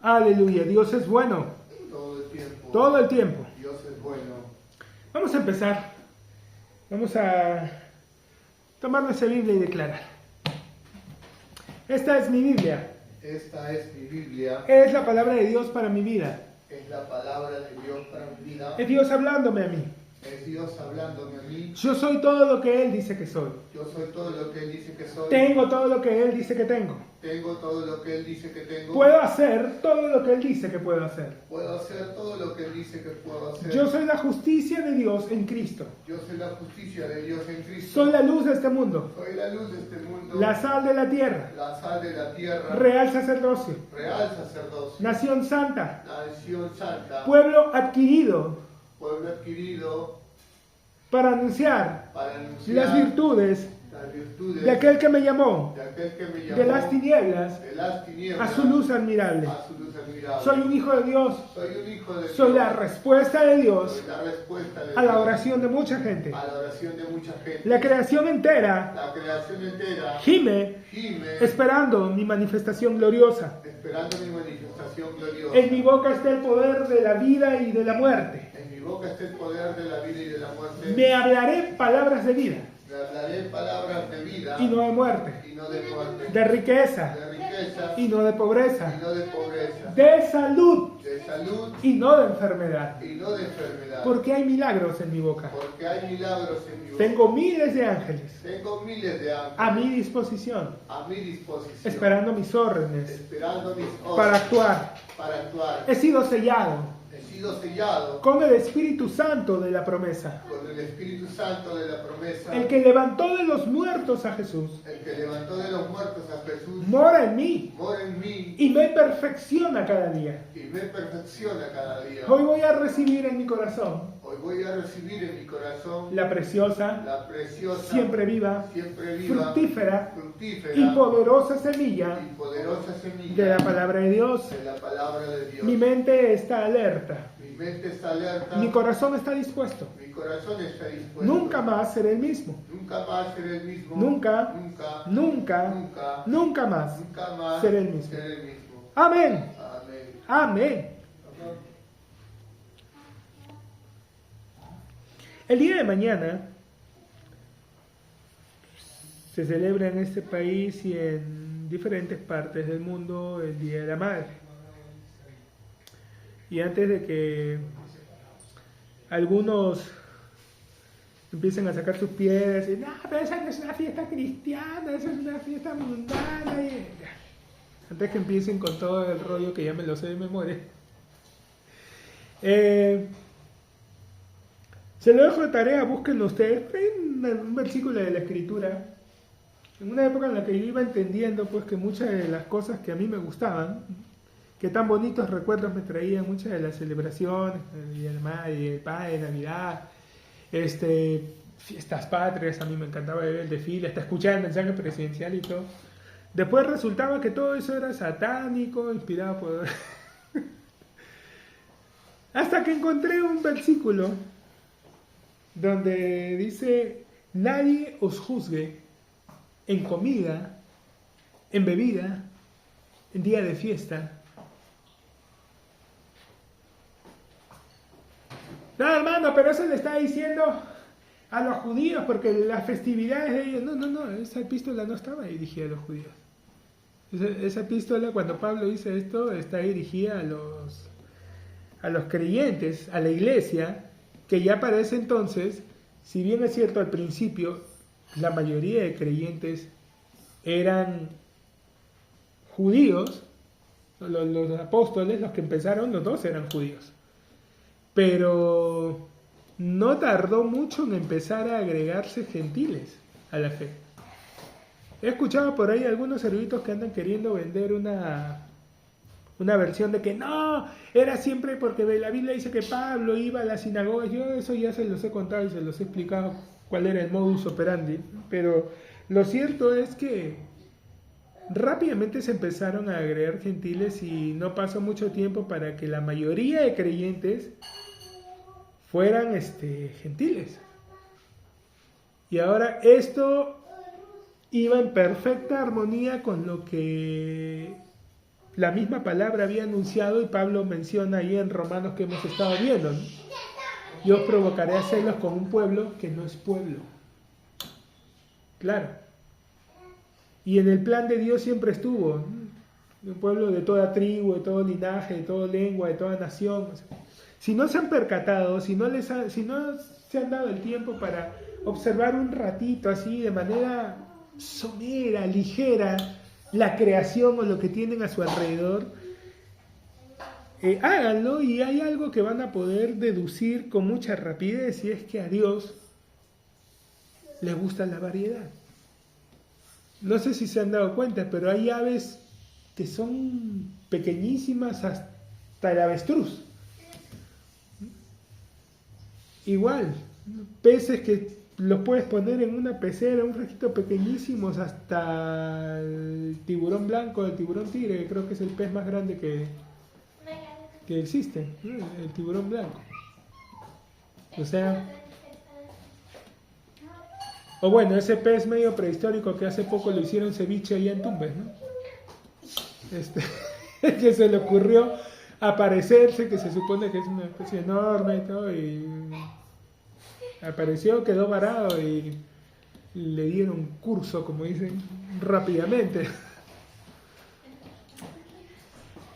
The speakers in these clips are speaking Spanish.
Aleluya, Dios es bueno. Todo el tiempo. Todo el tiempo. Dios es bueno. Vamos a empezar. Vamos a tomar nuestra Biblia y declarar. Esta es mi Biblia. Esta es mi Biblia. Es la palabra de Dios para mi vida. Es la palabra de Dios para mi vida. Es Dios hablándome a mí. Es Dios hablándome a mí. Yo soy todo lo que Él dice que soy. Yo soy todo lo que Él dice que soy. Tengo todo lo que Él dice que tengo. Tengo todo lo que Él dice que tengo. Puedo hacer todo lo que Él dice que puedo hacer. Puedo hacer todo lo que Él dice que puedo hacer. Yo soy la justicia de Dios en Cristo. Yo soy la justicia de Dios en Cristo. Soy la luz de este mundo. Soy la luz de este mundo. La sal de la tierra. La sal de la tierra. Real sacerdocio. Real sacerdocio. Nación santa. Nación santa. Pueblo adquirido Pueblo adquirido para anunciar para anunciar las virtudes las virtudes de aquel que me llamó de aquel que me llamó de las tinieblas de las tinieblas a su luz admirable. a su luz admirable. Soy un hijo de Dios. Soy un hijo de Soy Dios. la respuesta de Dios Soy la respuesta de a la Dios oración de mucha gente. a la oración de mucha gente. La creación entera La creación entera gime gime esperando mi manifestación gloriosa. esperando mi manifestación gloriosa. En mi boca está el poder de la vida y de la muerte. En mi boca está el poder de la vida y de la muerte. Me hablaré palabras de vida Me hablaré palabras de vida y no de muerte, y no de muerte. de riqueza De riqueza y no de pobreza, y no de pobreza. de salud De salud y no de enfermedad, y no de enfermedad. porque hay milagros en mi boca. Porque hay milagros en mi boca. Tengo miles de ángeles Tengo miles de ángeles a mi disposición, a mi disposición, esperando mis órdenes esperando mis órdenes para actuar. para actuar. He sido sellado He sido sellado con el Espíritu Santo de la promesa, con el Espíritu Santo de la promesa. el que levantó de los muertos a Jesús, El que levantó de los muertos a Jesús mora en mí mora en mí y me perfecciona cada día. y me perfecciona cada día. Hoy voy a recibir en mi corazón Hoy voy a recibir en mi corazón la preciosa, la preciosa, siempre viva, siempre viva, fructífera fructífera y poderosa semilla y poderosa semilla de la palabra de Dios. de la palabra de Dios. Mi mente está alerta, Mi mente está alerta, mi corazón está dispuesto. mi corazón está dispuesto. Nunca más seré el mismo. Nunca más seré el mismo. Nunca, Nunca. nunca, Nunca. nunca más Nunca más seré el mismo. seré el mismo. Amén. Amén. Amén. El día de mañana se celebra en este país y en diferentes partes del mundo el Día de la Madre. Y antes de que algunos empiecen a sacar sus piedras y no, pero esa no es una fiesta cristiana, esa es una fiesta mundana. Antes que empiecen con todo el rollo que ya me lo sé de memoria. Se lo dejo de tarea, búsquenlo ustedes. Hay un versículo de la Escritura. En una época en la que yo iba entendiendo pues que muchas de las cosas que a mí me gustaban, que tan bonitos recuerdos me traían muchas de las celebraciones, el Día de la Madre, el Padre, Navidad, fiestas patrias, a mí me encantaba ver el desfile, hasta escuchar el mensaje presidencial y todo. Después resultaba que todo eso era satánico, inspirado por... Hasta que encontré un versículo donde dice, nadie os juzgue en comida, en bebida, en día de fiesta. No, hermano, pero eso le está diciendo a los judíos porque las festividades de ellos... No, esa epístola no estaba dirigida a los judíos. Esa epístola, cuando Pablo dice esto, está dirigida a los creyentes, a la iglesia, que ya para ese entonces, si bien es cierto al principio, la mayoría de creyentes eran judíos, los apóstoles, los que empezaron, los dos eran judíos. Pero no tardó mucho en empezar a agregarse gentiles a la fe. He escuchado por ahí algunos servitos que andan queriendo vender una versión de que no, era siempre porque la Biblia dice que Pablo iba a la sinagoga. Yo eso ya se los he contado y se los he explicado cuál era el modus operandi. Pero lo cierto es que rápidamente se empezaron a agregar gentiles y no pasó mucho tiempo para que la mayoría de creyentes fueran gentiles. Y ahora esto iba en perfecta armonía con lo que la misma palabra había anunciado, y Pablo menciona ahí en Romanos que hemos estado viendo, ¿no? Yo os provocaré a celos con un pueblo que no es pueblo. Claro. Y en el plan de Dios siempre estuvo, ¿no? Un pueblo de toda tribu, de todo linaje, de toda lengua, de toda nación. Si no se han percatado, si no se han dado el tiempo para observar un ratito así de manera somera, ligera, la creación o lo que tienen a su alrededor, háganlo, y hay algo que van a poder deducir con mucha rapidez, y es que a Dios le gusta la variedad. No sé si se han dado cuenta, pero hay aves que son pequeñísimas hasta el avestruz. Igual, peces que los puedes poner en una pecera, un fresquito pequeñísimos, hasta el tiburón blanco, el tiburón tigre, que creo que es el pez más grande que existe, ¿no? El tiburón blanco. O sea, o bueno, ese pez medio prehistórico que hace poco lo hicieron ceviche allá en Tumbes, ¿no? Que se le ocurrió aparecerse, que se supone que es una especie enorme y todo, y apareció, quedó varado y le dieron curso, como dicen, rápidamente.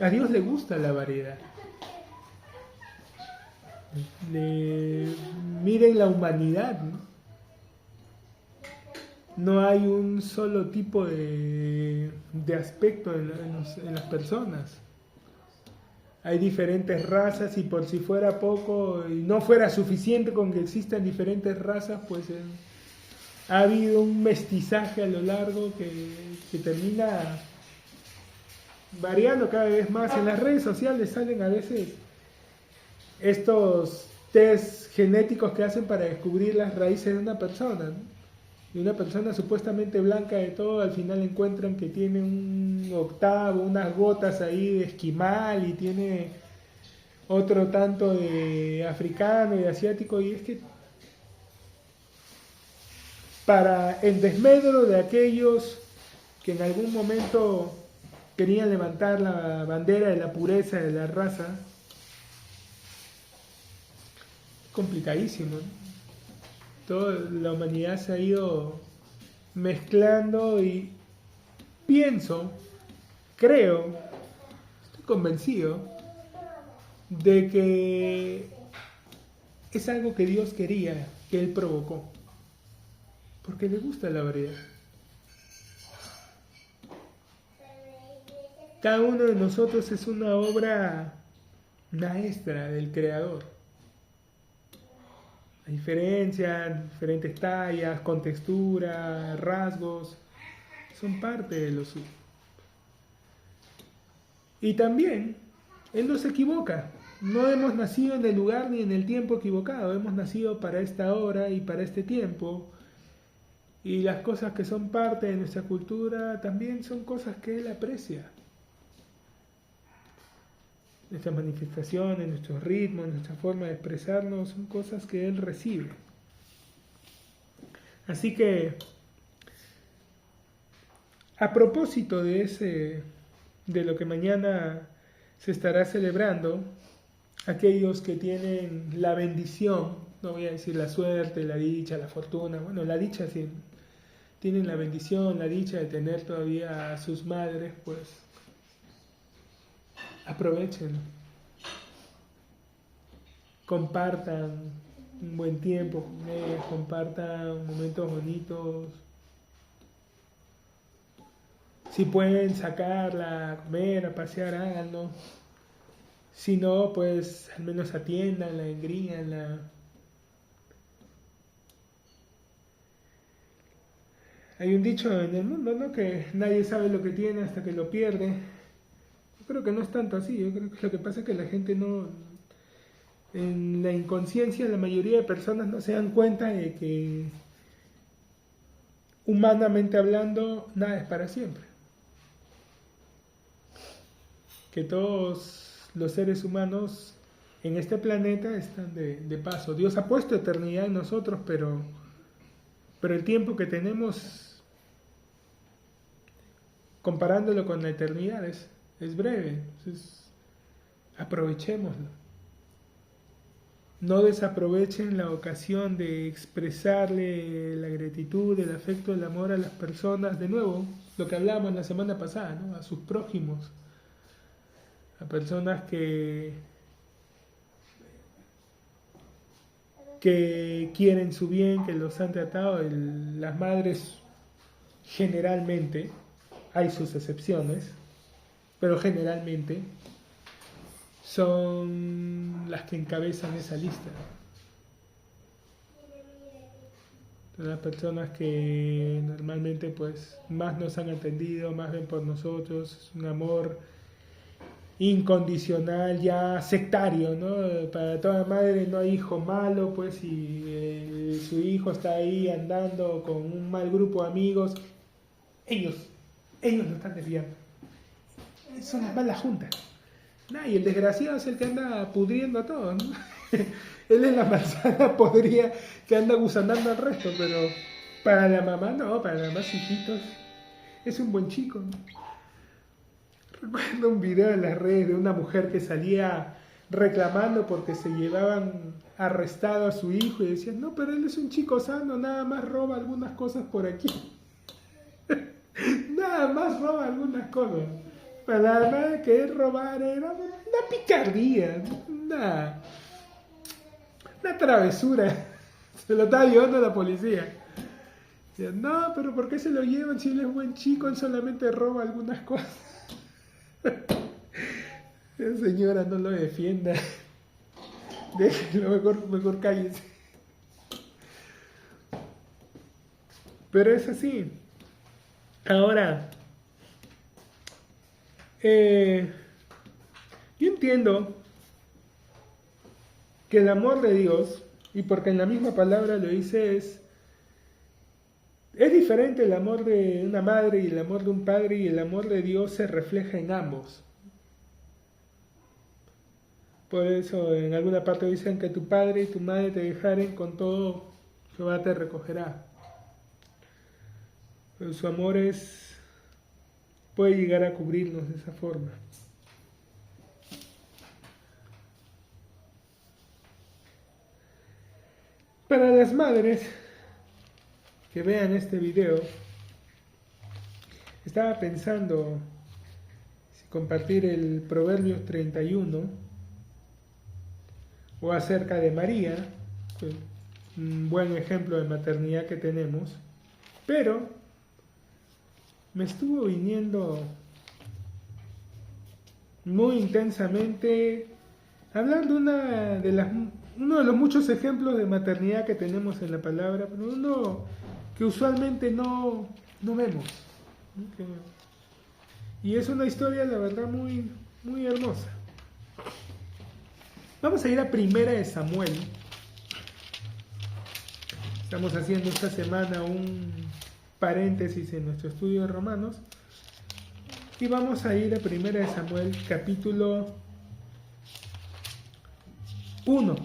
A Dios le gusta la variedad. Miren la humanidad, ¿no? No hay un solo tipo de aspecto en las personas. Hay diferentes razas, y por si fuera poco y no fuera suficiente con que existan diferentes razas, pues ha habido un mestizaje a lo largo que termina variando cada vez más. En las redes sociales salen a veces estos test genéticos que hacen para descubrir las raíces de una persona, ¿no? Y una persona supuestamente blanca de todo, al final encuentran que tiene un octavo, unas gotas ahí de esquimal, y tiene otro tanto de africano y de asiático. Y es que, para el desmedro de aquellos que en algún momento querían levantar la bandera de la pureza de la raza, es complicadísimo, ¿no? Toda la humanidad se ha ido mezclando, y creo, estoy convencido de que es algo que Dios quería, que Él provocó, porque le gusta la variedad. Cada uno de nosotros es una obra maestra del Creador. La diferencia, diferentes tallas, con textura, rasgos, son parte de lo suyo. Y también, Él no se equivoca. No hemos nacido en el lugar ni en el tiempo equivocado. Hemos nacido para esta hora y para este tiempo. Y las cosas que son parte de nuestra cultura también son cosas que Él aprecia. Nuestras manifestaciones, nuestros ritmos, nuestra forma de expresarnos, son cosas que Él recibe. Así que, a propósito de lo que mañana se estará celebrando, aquellos que tienen la bendición, no voy a decir la suerte, la dicha, la fortuna, bueno, la dicha sí, tienen la bendición, la dicha de tener todavía a sus madres, pues aprovechen, compartan un buen tiempo con ellos, compartan momentos bonitos. Si pueden sacarla a comer, a pasear, háganlo. Si no, pues al menos atiéndanla, engríanla. Hay un dicho en el mundo, ¿no?, que nadie sabe lo que tiene hasta que lo pierde. Yo creo que no es tanto así. Yo creo que lo que pasa es que la gente no, en la inconsciencia, la mayoría de personas no se dan cuenta de que, humanamente hablando, nada es para siempre. Que todos los seres humanos en este planeta están de paso. Dios ha puesto eternidad en nosotros, pero el tiempo que tenemos, comparándolo con la eternidad, es es breve. Entonces, aprovechémoslo. No desaprovechen la ocasión de expresarle la gratitud, el afecto, el amor a las personas. De nuevo, lo que hablábamos la semana pasada, ¿no? A sus prójimos, a personas que quieren su bien, que los han tratado. Las madres generalmente, hay sus excepciones, pero generalmente son las que encabezan esa lista. Son las personas que normalmente pues más nos han atendido, más ven por nosotros. Es un amor incondicional, ya sectario, ¿no? Para toda madre no hay hijo malo, pues si su hijo está ahí andando con un mal grupo de amigos, ellos lo están desviando. Son las malas juntas. Y el desgraciado es el que anda pudriendo a todos, ¿no? Él es la manzana podrida que anda gusanando al resto, pero para la mamá no, para la mamá hijitos es un buen chico, ¿no? Recuerdo un video en las redes de una mujer que salía reclamando porque se llevaban arrestado a su hijo y decían, no, pero él es un chico sano, nada más roba algunas cosas por aquí. Nada más roba algunas cosas. Para la madre que es robar era una picardía, una travesura. Se lo estaba llevando la policía. Decían, no, pero ¿por qué se lo llevan si él es buen chico? Él solamente roba algunas cosas. Señora, no lo defienda. Déjelo, mejor cállese. Pero es así. Ahora, yo entiendo que el amor de Dios, y porque en la misma palabra lo dice, es diferente el amor de una madre y el amor de un padre, y el amor de Dios se refleja en ambos. Por eso en alguna parte dicen que tu padre y tu madre te dejaren, con todo Jehová te recogerá. Pero su amor puede llegar a cubrirnos de esa forma. Para las madres que vean este video, estaba pensando si compartir el Proverbios 31 o acerca de María, un buen ejemplo de maternidad que tenemos, pero me estuvo viniendo muy intensamente hablar de uno de los muchos ejemplos de maternidad que tenemos en la palabra, pero uno que usualmente no vemos. Y es una historia, la verdad, muy, muy hermosa. Vamos a ir a Primera de Samuel. Estamos haciendo esta semana un paréntesis en nuestro estudio de Romanos. Y vamos a ir a Primera de Samuel, capítulo 1.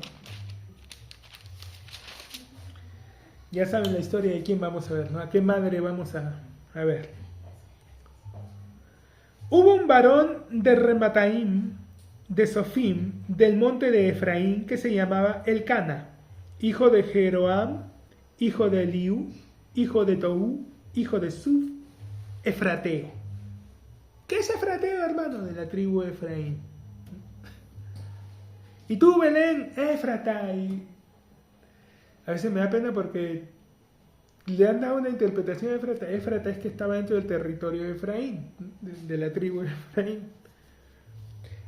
Ya saben la historia de quién vamos a ver, ¿no? A qué madre vamos a ver. Hubo un varón de Remataim, de Sofim, del monte de Efraín, que se llamaba Elcana, hijo de Jeroam, hijo de Eliú, hijo de Toú, hijo de Suf, Efrateo. ¿Qué es Efrateo, hermano? De la tribu de Efraín. Y tú, Belén, Éfrata. Y a veces me da pena porque le han dado una interpretación a Éfrata. Éfrata es que estaba dentro del territorio de Efraín, de la tribu de Efraín.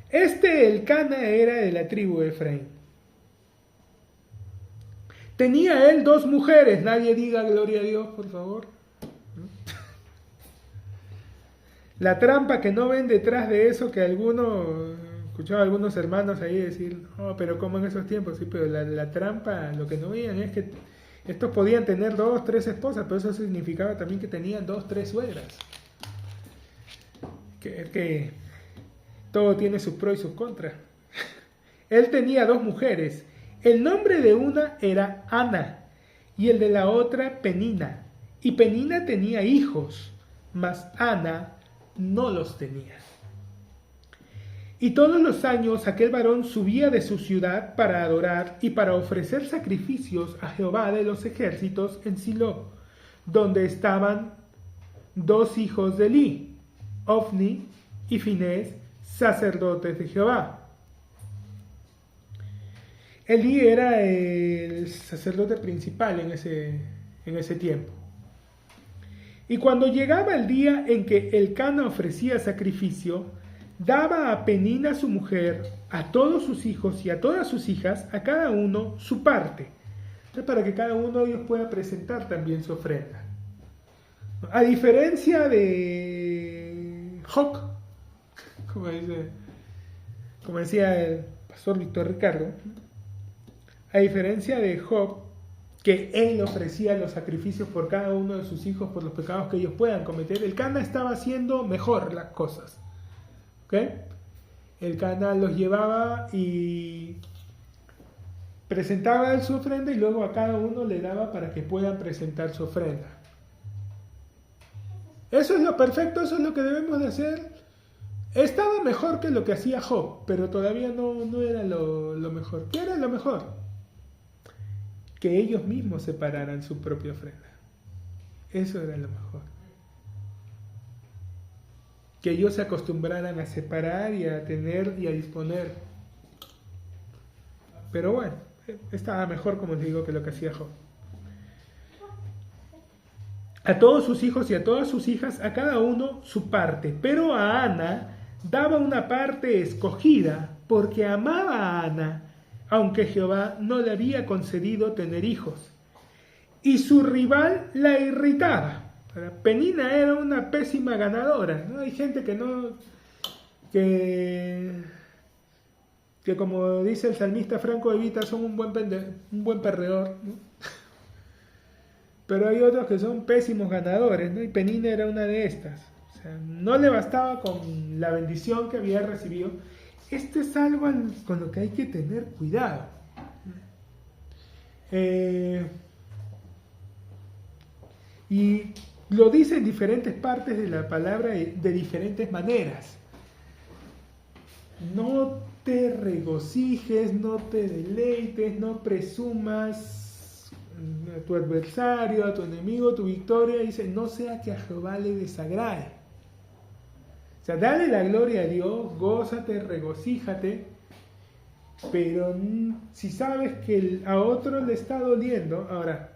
Elcana era de la tribu de Efraín. Tenía él 2 mujeres. Nadie diga gloria a Dios, por favor. La trampa que no ven detrás de eso, que escuchaba a algunos hermanos ahí decir, no, pero como en esos tiempos, sí, pero la trampa, lo que no veían es que estos podían tener 2, 3 esposas, pero eso significaba también que tenían 2, 3 suegras. Que todo tiene sus pros y sus contras. Él tenía 2 mujeres. El nombre de una era Ana y el de la otra Penina. Y Penina tenía hijos, mas Ana no los tenía. Y todos los años aquel varón subía de su ciudad para adorar y para ofrecer sacrificios a Jehová de los ejércitos en Silo, donde estaban dos hijos de Eli, Ofni y Finés, sacerdotes de Jehová. Elí era el sacerdote principal en ese tiempo. Y cuando llegaba el día en que Elcana ofrecía sacrificio, daba a Penina su mujer, a todos sus hijos y a todas sus hijas, a cada uno su parte, para que cada uno de ellos pueda presentar también su ofrenda. A diferencia de Joc, como decía el pastor Víctor Ricardo, a diferencia de Job, que él ofrecía los sacrificios por cada uno de sus hijos por los pecados que ellos puedan cometer, Elcana estaba haciendo mejor las cosas. ¿Ok? Elcana los llevaba y presentaba su ofrenda y luego a cada uno le daba para que puedan presentar su ofrenda. Eso es lo perfecto, eso es lo que debemos de hacer. Estaba mejor que lo que hacía Job, pero todavía no era lo mejor. ¿Qué era lo mejor? Que ellos mismos separaran su propia ofrenda. Eso era lo mejor. Que ellos se acostumbraran a separar y a tener y a disponer. Pero bueno, estaba mejor, como les digo, que lo que hacía Job. A todos sus hijos y a todas sus hijas, a cada uno su parte. Pero a Ana daba una parte escogida, porque amaba a Ana, aunque Jehová no le había concedido tener hijos. Y su rival la irritaba. Penina era una pésima ganadora, ¿no? Hay gente que como dice el salmista Franco de Vita, son un buen perdedor, ¿no? Pero hay otros que son pésimos ganadores, ¿no? Y Penina era una de estas. O sea, no le bastaba con la bendición que había recibido. Esto es algo con lo que hay que tener cuidado. Y lo dice en diferentes partes de la palabra de diferentes maneras. No te regocijes, no te deleites, no presumas a tu adversario, a tu enemigo, tu victoria. Dice, no sea que a Jehová le desagrade. O sea, dale la gloria a Dios, gózate, regocíjate, pero si sabes que a otro le está doliendo, ahora,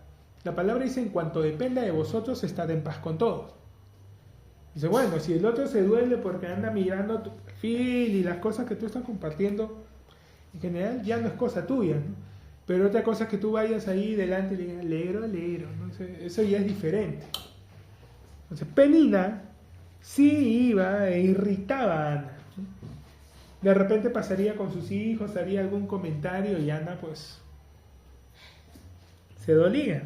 la palabra dice, en cuanto dependa de vosotros, estad en paz con todos. Dice, bueno, si el otro se duele porque anda mirando tu perfil y las cosas que tú estás compartiendo, en general ya no es cosa tuya, ¿no? Pero otra cosa es que tú vayas ahí delante y le digas, alero, ¿no? Eso ya es diferente. Entonces, Penina sí iba e irritaba a Ana. De repente pasaría con sus hijos, haría algún comentario y Ana pues se dolía.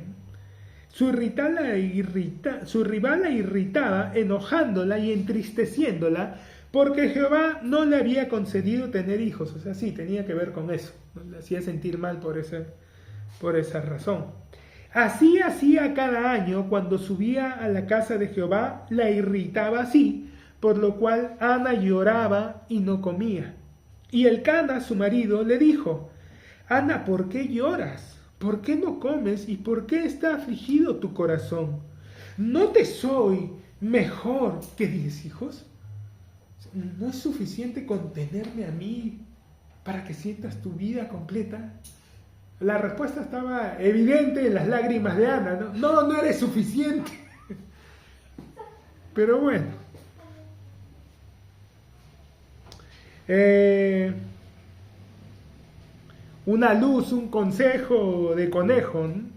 Su rival la irritaba, enojándola y entristeciéndola, porque Jehová no le había concedido tener hijos. O sea, sí, tenía que ver con eso, ¿no? Le hacía sentir mal por esa razón. Así hacía cada año cuando subía a la casa de Jehová, la irritaba así, por lo cual Ana lloraba y no comía. Y Elcana, su marido, le dijo, Ana, ¿por qué lloras? ¿Por qué no comes? ¿Y por qué está afligido tu corazón? ¿No te soy mejor que 10 hijos? ¿No es suficiente con tenerme a mí para que sientas tu vida completa? La respuesta estaba evidente en las lágrimas de Ana, ¿no? No eres suficiente. Pero bueno. Una luz, un consejo de conejo, ¿no?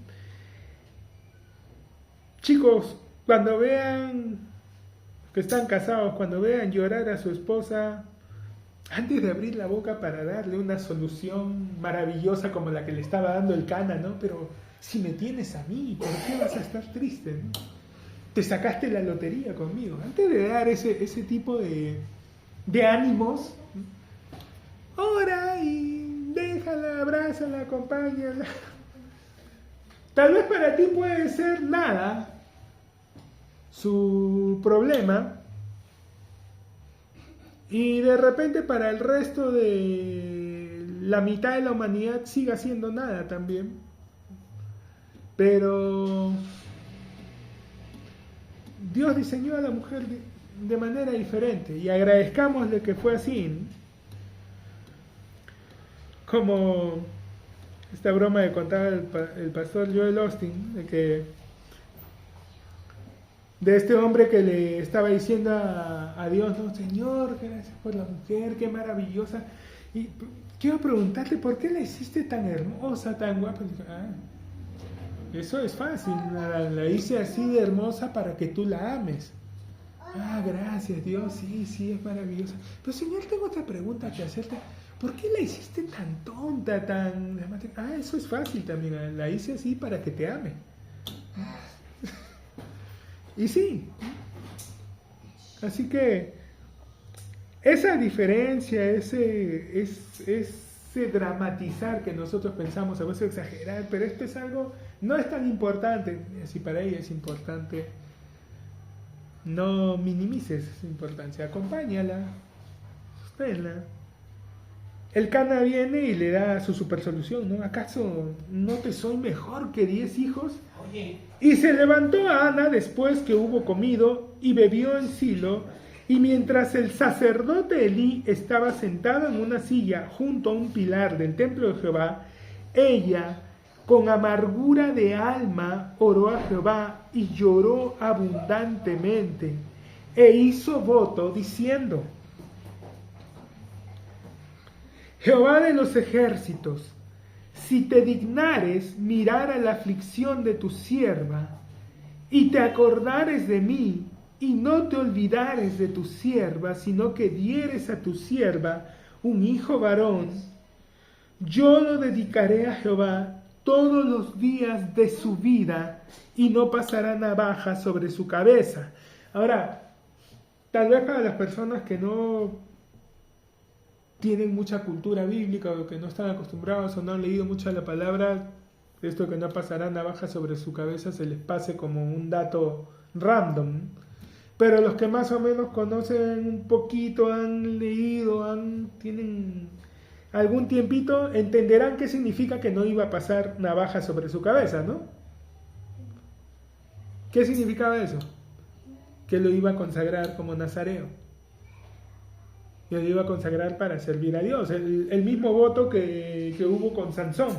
Chicos, cuando vean que están casados, cuando vean llorar a su esposa, antes de abrir la boca para darle una solución maravillosa como la que le estaba dando Elcana, ¿no? Pero si me tienes a mí, ¿por qué vas a estar triste, ¿no? Te sacaste la lotería conmigo. Antes de dar ese tipo de ánimos, ora y déjala, abrázala, acompáñala. Tal vez para ti puede ser nada su problema, y de repente para el resto de la mitad de la humanidad siga siendo nada también. Pero Dios diseñó a la mujer de manera diferente y agradezcámosle que fue así, ¿no? Como esta broma que contaba el pastor Joel Austin, de este hombre que le estaba diciendo a Dios, no, Señor, gracias por la mujer, qué maravillosa. Y quiero preguntarte, ¿por qué la hiciste tan hermosa, tan guapa? Y dijo, eso es fácil, la hice así de hermosa para que tú la ames. Gracias Dios, sí, es maravillosa. Pero Señor, tengo otra pregunta que hacerte. ¿Por qué la hiciste tan tonta, tan... eso es fácil también, la hice así para que te ame. Y sí. Así que esa diferencia, ese dramatizar que nosotros pensamos, a veces exagerar, pero esto es algo, no es tan importante. Si para ella es importante, no minimices esa importancia, acompáñala, sosténla. El Cana viene y le da su super solución, ¿no? ¿Acaso no te soy mejor que 10 hijos? Oye. Y se levantó a Ana después que hubo comido y bebió en Silo, y mientras el sacerdote Elí estaba sentado en una silla junto a un pilar del templo de Jehová, ella, con amargura de alma, oró a Jehová y lloró abundantemente, e hizo voto diciendo: Jehová de los ejércitos, si te dignares mirar a la aflicción de tu sierva, y te acordares de mí, y no te olvidares de tu sierva, sino que dieres a tu sierva un hijo varón, yo lo dedicaré a Jehová todos los días de su vida, y no pasará navaja sobre su cabeza. Ahora, tal vez para las personas que no tienen mucha cultura bíblica o que no están acostumbrados o no han leído mucho la palabra, esto que no pasará navaja sobre su cabeza se les pase como un dato random. Pero los que más o menos conocen un poquito, han leído, tienen algún tiempito, entenderán qué significa que no iba a pasar navaja sobre su cabeza, ¿no? ¿Qué significaba eso? Que lo iba a consagrar como nazareo. Y lo iba a consagrar para servir a Dios. El mismo voto que hubo con Sansón,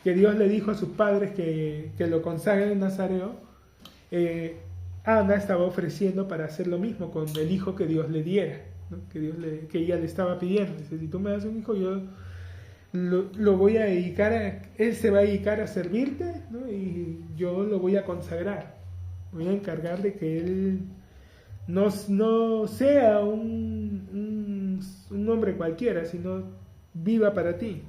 que Dios le dijo a sus padres que lo consagren en nazareo. Ana estaba ofreciendo para hacer lo mismo con el hijo que Dios le diera, ¿no? Que ella le estaba pidiendo. Dice, si tú me das un hijo, yo lo voy a dedicar él se va a dedicar a servirte, ¿no? Y yo lo voy a consagrar. Voy a encargar de que él no sea un hombre cualquiera, sino viva para ti.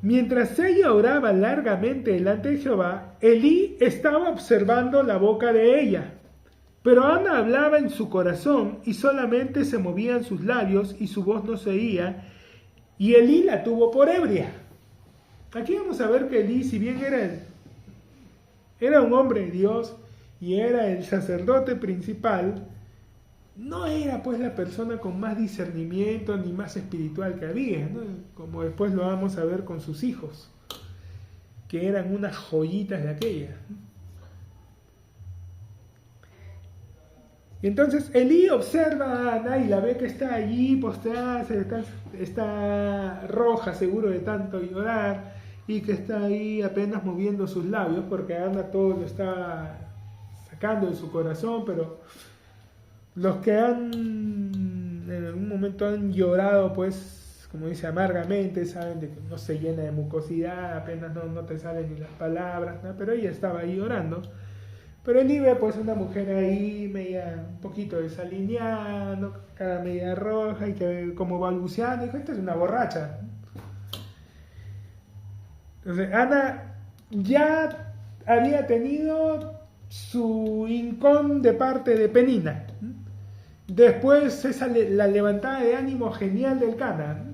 Mientras ella oraba largamente delante de Jehová, Elí estaba observando la boca de ella. Pero Ana hablaba en su corazón y solamente se movían sus labios y su voz no se oía, y Elí la tuvo por ebria. Aquí vamos a ver que Elí, si bien era un hombre de Dios y era el sacerdote principal, no era pues la persona con más discernimiento ni más espiritual que había, ¿no? Como después lo vamos a ver con sus hijos, que eran unas joyitas de aquella. Y entonces Elí observa a Ana y la ve que está allí postrada, está roja seguro de tanto llorar, y que está ahí apenas moviendo sus labios, porque Ana todo lo está sacando de su corazón, pero los que en algún momento han llorado, pues, como dice, amargamente, saben de que no se llena de mucosidad, apenas no te salen ni las palabras, ¿no? Pero ella estaba ahí orando. Pero Elí ve pues una mujer ahí media, un poquito desalineada, ¿no? Cara media roja y que como balbuceando, dijo, esta es una borracha. Entonces Ana ya había tenido su hincón de parte de Penina. Después la levantada de ánimo genial del Cana.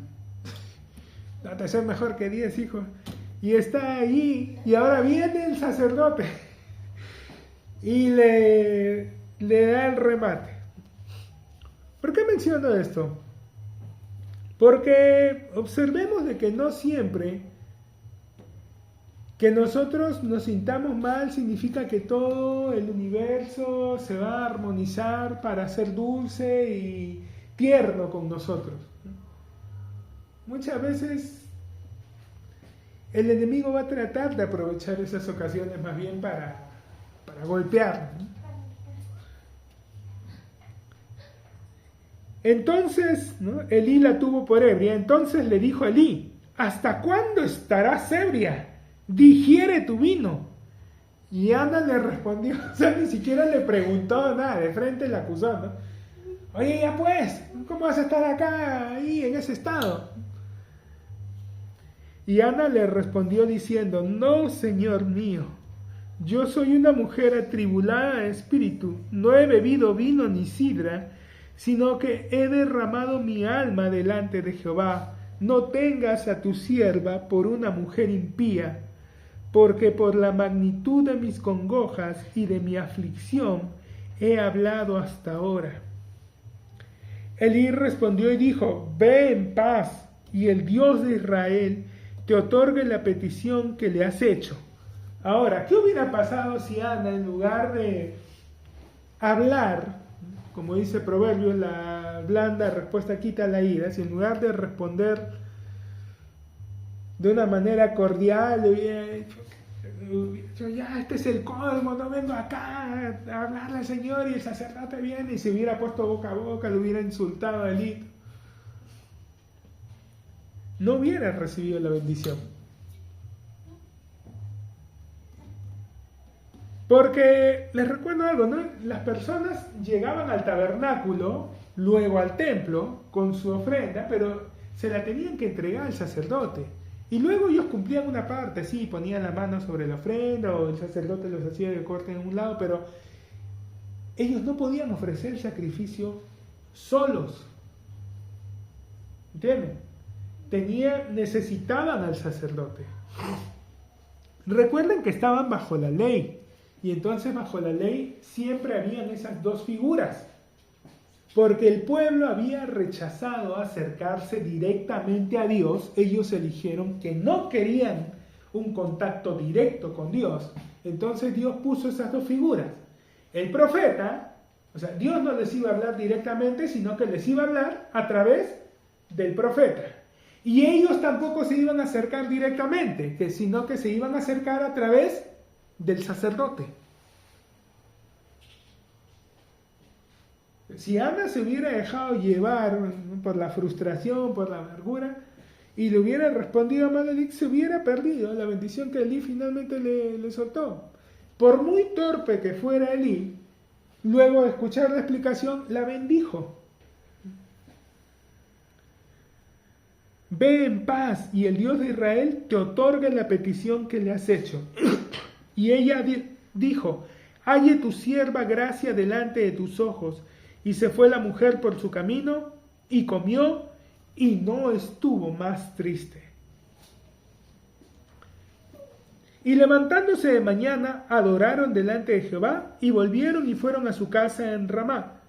No te ser mejor que 10 hijos. Y está ahí, y ahora viene el sacerdote y le da el remate. ¿Por qué menciono esto? Porque observemos de que no siempre que nosotros nos sintamos mal significa que todo el universo se va a armonizar para ser dulce y tierno con nosotros. Muchas veces el enemigo va a tratar de aprovechar esas ocasiones más bien para golpearnos. Entonces, ¿no? Elí la tuvo por ebria. Entonces le dijo a Elí: ¿hasta cuándo estarás ebria? Digiere tu vino. Y Ana le respondió, o sea, ni siquiera le preguntó nada, de frente le acusó, ¿no? Oye, ya pues, ¿cómo vas a estar acá, ahí, en ese estado? Y Ana le respondió diciendo: no, Señor mío, yo soy una mujer atribulada de espíritu, no he bebido vino ni sidra, sino que he derramado mi alma delante de Jehová. No tengas a tu sierva por una mujer impía, porque por la magnitud de mis congojas y de mi aflicción he hablado hasta ahora. Elí respondió y dijo: ve en paz, y el Dios de Israel te otorgue la petición que le has hecho. Ahora, ¿qué hubiera pasado si Ana, en lugar de hablar, como dice Proverbios, la blanda respuesta quita la ira, si en lugar de responder de una manera cordial le hubiera dicho, ya, este es el colmo, no vengo acá a hablarle al Señor, y el sacerdote viene, y se hubiera puesto boca a boca, le hubiera insultado a Elí, no hubiera recibido la bendición. Porque les recuerdo algo, ¿no? Las personas llegaban al tabernáculo, luego al templo, con su ofrenda, pero se la tenían que entregar al sacerdote. Y luego ellos cumplían una parte, sí, ponían la mano sobre la ofrenda, o el sacerdote los hacía que corten en un lado, pero ellos no podían ofrecer el sacrificio solos. ¿Entienden? Necesitaban al sacerdote. Recuerden que estaban bajo la ley. Y entonces bajo la ley siempre habían esas dos figuras, porque el pueblo había rechazado acercarse directamente a Dios. Ellos eligieron que no querían un contacto directo con Dios. Entonces Dios puso esas dos figuras. El profeta, o sea, Dios no les iba a hablar directamente, sino que les iba a hablar a través del profeta. Y ellos tampoco se iban a acercar directamente, sino que se iban a acercar a través del sacerdote. Si Ana se hubiera dejado llevar por la frustración, por la amargura, y le hubiera respondido a Malelik, se hubiera perdido la bendición que Elí finalmente le soltó. Por muy torpe que fuera Elí, luego de escuchar la explicación, la bendijo. Ve en paz, y el Dios de Israel te otorgue la petición que le has hecho. Y ella dijo: halle tu sierva gracia delante de tus ojos. Y se fue la mujer por su camino, y comió, y no estuvo más triste. Y levantándose de mañana, adoraron delante de Jehová, y volvieron y fueron a su casa en Ramá.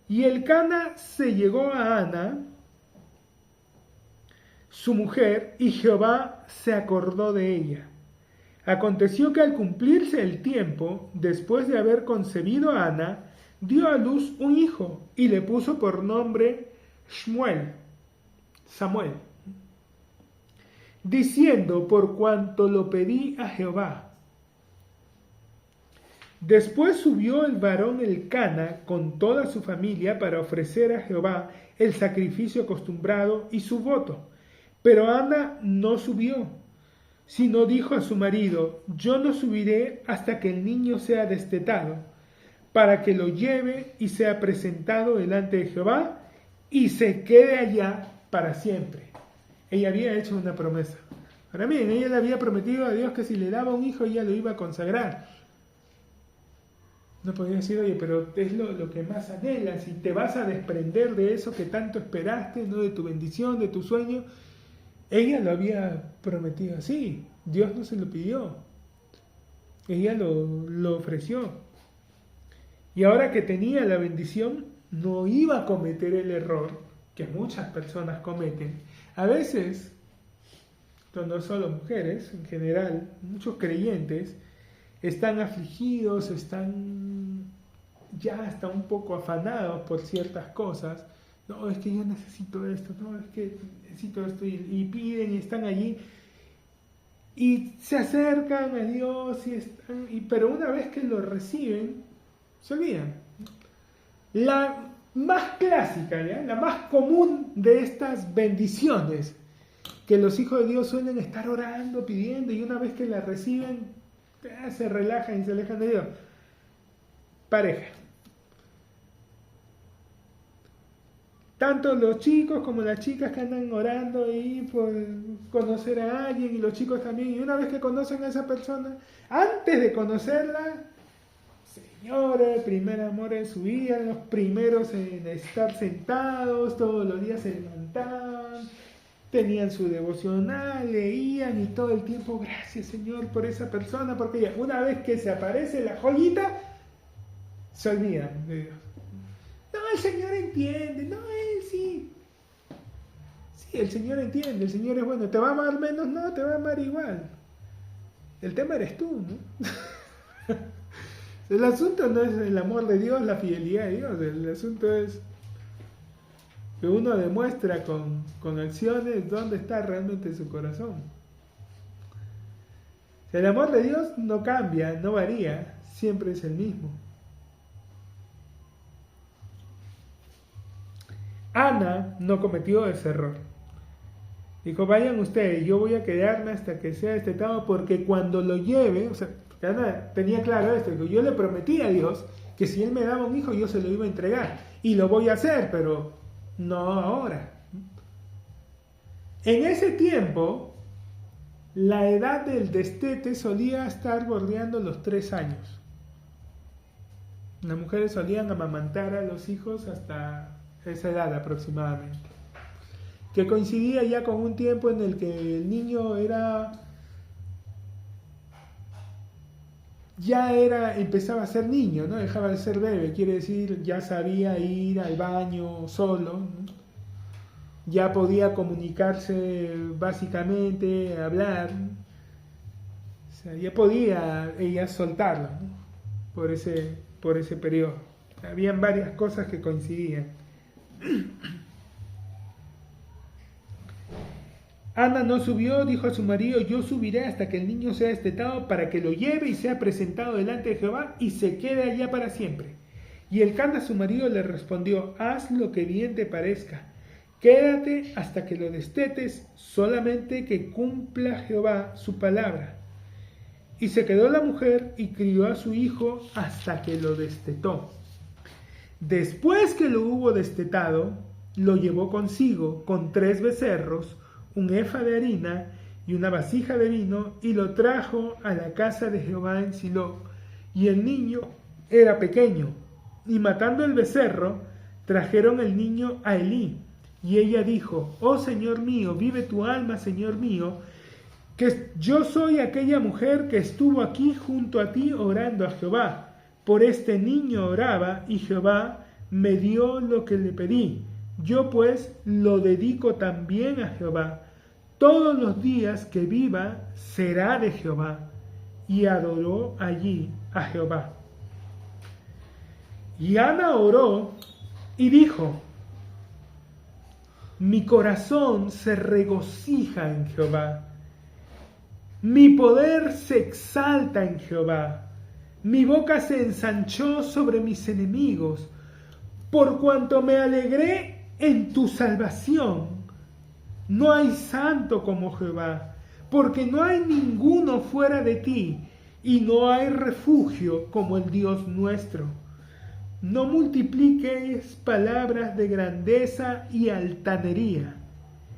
Y Elcana se llegó a Ana, su mujer, y Jehová se acordó de ella. Aconteció que al cumplirse el tiempo, después de haber concebido a Ana, dio a luz un hijo, y le puso por nombre Samuel, diciendo: por cuanto lo pedí a Jehová. Después subió el varón Elcana con toda su familia para ofrecer a Jehová el sacrificio acostumbrado y su voto. Pero Ana no subió, sino dijo a su marido: yo no subiré hasta que el niño sea destetado, para que lo lleve y sea presentado delante de Jehová, y se quede allá para siempre. Ella había hecho una promesa. Ahora bien, ella le había prometido a Dios que si le daba un hijo, ella lo iba a consagrar. No podía decir: oye, pero es lo que más anhelas, y te vas a desprender de eso que tanto esperaste, ¿no? De tu bendición, de tu sueño. Ella lo había prometido así. Dios no se lo pidió. Ella lo ofreció. Y ahora que tenía la bendición, no iba a cometer el error que muchas personas cometen. A veces, no solo mujeres, en general, muchos creyentes están afligidos, están ya hasta un poco afanados por ciertas cosas. No, es que yo necesito esto, no, es que necesito esto, y piden y están allí y se acercan a Dios pero una vez que lo reciben, se olvidan. La más clásica, ¿ya? La más común de estas bendiciones que los hijos de Dios suelen estar orando, pidiendo, y una vez que la reciben, se relajan y se alejan de Dios. Pareja. Tanto los chicos como las chicas que andan orando ahí por conocer a alguien, y los chicos también, y una vez que conocen a esa persona, antes de conocerla, Señor, el primer amor en su vida, los primeros en estar sentados, todos los días se levantaban, tenían su devocional, leían, y todo el tiempo, gracias Señor por esa persona, porque ya una vez que se aparece la joyita, se olvidan de Dios. No, el Señor entiende, no, Él sí. Sí, el Señor entiende, el Señor es bueno. ¿Te va a amar menos? No, te va a amar igual. El tema eres tú, ¿no? El asunto no es el amor de Dios, la fidelidad de Dios. El asunto es que uno demuestra con acciones dónde está realmente su corazón. El amor de Dios no cambia, no varía, siempre es el mismo. Ana no cometió ese error. Dijo, vayan ustedes, yo voy a quedarme hasta que sea destetado, porque cuando lo lleve, o sea, Ana tenía claro esto, que yo le prometí a Dios que si Él me daba un hijo yo se lo iba a entregar, y lo voy a hacer, pero no ahora. En ese tiempo, la edad del destete solía estar bordeando los 3 años. Las mujeres solían amamantar a los hijos hasta esa edad aproximadamente, que coincidía ya con un tiempo en el que el niño empezaba a ser niño, ¿no? Dejaba de ser bebé, quiere decir, ya sabía ir al baño solo, ¿no? Ya podía comunicarse básicamente, hablar, o sea, ya podía ella soltarlo, ¿no? por ese periodo. Habían varias cosas que coincidían. Ana no subió, dijo a su marido, yo subiré hasta que el niño sea destetado para que lo lleve y sea presentado delante de Jehová y se quede allá para siempre. Y Elcana su marido le respondió, haz lo que bien te parezca, quédate hasta que lo destetes, solamente que cumpla Jehová su palabra. Y se quedó la mujer y crió a su hijo hasta que lo destetó. Después que lo hubo destetado, lo llevó consigo con 3 becerros, un efa de harina y una vasija de vino, y lo trajo a la casa de Jehová en Silo. Y el niño era pequeño. Y matando el becerro, trajeron el niño a Elí. Y ella dijo, oh Señor mío, vive tu alma, Señor mío, que yo soy aquella mujer que estuvo aquí junto a ti orando a Jehová. Por este niño oraba, y Jehová me dio lo que le pedí. Yo pues lo dedico también a Jehová. Todos los días que viva será de Jehová. Y adoró allí a Jehová. Y Ana oró y dijo, mi corazón se regocija en Jehová. Mi poder se exalta en Jehová. Mi boca se ensanchó sobre mis enemigos, por cuanto me alegré en tu salvación. No hay santo como Jehová, porque no hay ninguno fuera de ti, y no hay refugio como el Dios nuestro. No multipliques palabras de grandeza y altanería.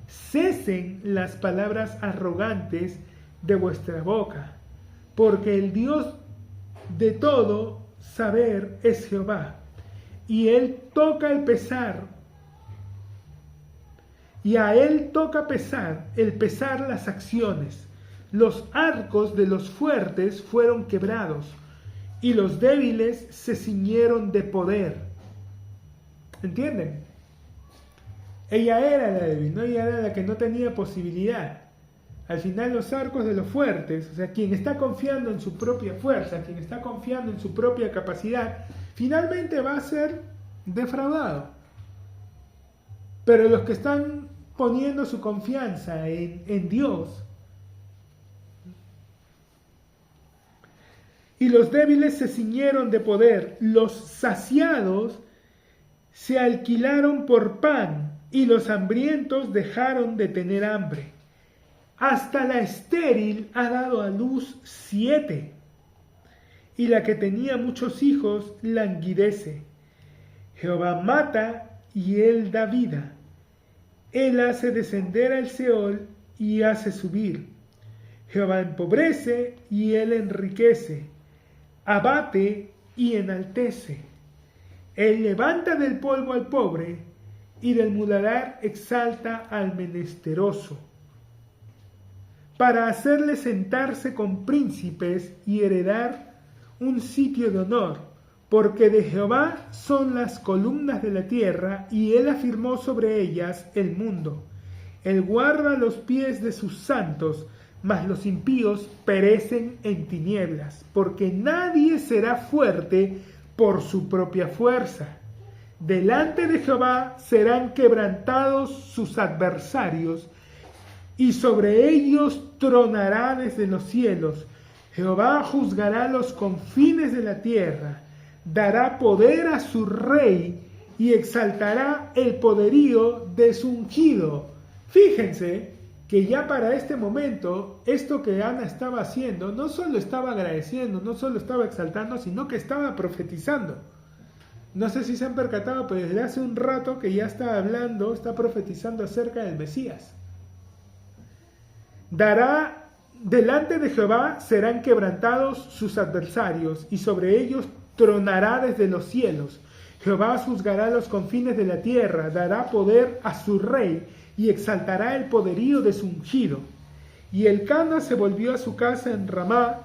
Cesen las palabras arrogantes de vuestra boca, porque el Dios de todo saber es Jehová, y Él toca el pesar, y a Él toca pesar las acciones. Los arcos de los fuertes fueron quebrados, y los débiles se ciñeron de poder. ¿Entienden? Ella era la débil, ¿no? Ella era la que no tenía posibilidad. Al final los arcos de los fuertes, o sea, quien está confiando en su propia fuerza, quien está confiando en su propia capacidad, finalmente va a ser defraudado. Pero los que están poniendo su confianza en Dios, y los débiles se ciñeron de poder, los saciados se alquilaron por pan, y los hambrientos dejaron de tener hambre. Hasta la estéril ha dado a luz 7, y la que tenía muchos hijos languidece. Jehová mata y él da vida. Él hace descender al Seol y hace subir. Jehová empobrece y él enriquece. Abate y enaltece. Él levanta del polvo al pobre y del muladar exalta al menesteroso, para hacerle sentarse con príncipes y heredar un sitio de honor, porque de Jehová son las columnas de la tierra, y él afirmó sobre ellas el mundo. Él guarda los pies de sus santos, mas los impíos perecen en tinieblas, porque nadie será fuerte por su propia fuerza. Delante de Jehová serán quebrantados sus adversarios, y sobre ellos tronará desde los cielos. Jehová juzgará los confines de la tierra, dará poder a su rey y exaltará el poderío de su ungido. Fíjense que ya para este momento, esto que Ana estaba haciendo, no solo estaba agradeciendo, no solo estaba exaltando, sino que estaba profetizando. No sé si se han percatado, pero desde hace un rato que ya está hablando, está profetizando acerca del Mesías. Dará delante de Jehová, serán quebrantados sus adversarios, y sobre ellos tronará desde los cielos. Jehová juzgará los confines de la tierra, dará poder a su rey, y exaltará el poderío de su ungido. Y Elcana se volvió a su casa en Ramá,